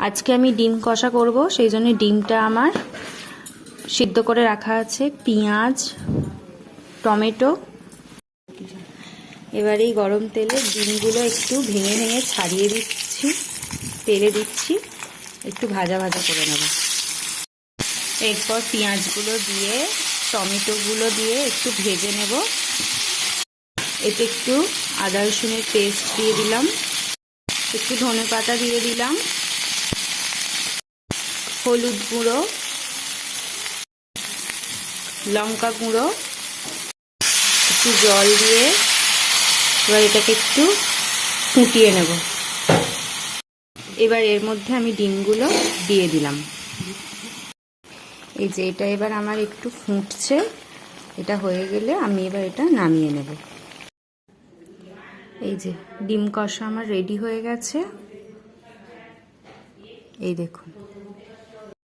আজকে আমি ডিম কষা করব, সেই জন্য ডিমটা আমার সিদ্ধ করে রাখা আছে, পেঁয়াজ টমেটো। এবার এই গরম তেলে ডিমগুলো একটু ভেঙে ভেঙে ছাড়িয়ে দিচ্ছি, তেলে দিচ্ছি, একটু ভাজা ভাজা করে নেব। এরপর পেঁয়াজগুলো দিয়ে টমেটোগুলো দিয়ে একটু ভেজে নেব। এতে একটু আদা রসুনের পেস্ট দিয়ে দিলাম, একটু ধনেপাতা দিয়ে দিলাম, হলুদ গুঁড়ো, লঙ্কা গুঁড়ো, একটু জল দিয়ে এবার এটাকে একটু ফুটিয়ে নেব। এবার এর মধ্যে আমি ডিমগুলো দিয়ে দিলাম। এই যে এটা এবার আমার একটু ফুটছে, এটা হয়ে গেলে আমি এবার এটা নামিয়ে নেব। এই যে ডিম কষা আমার রেডি হয়ে গেছে, এই দেখুন।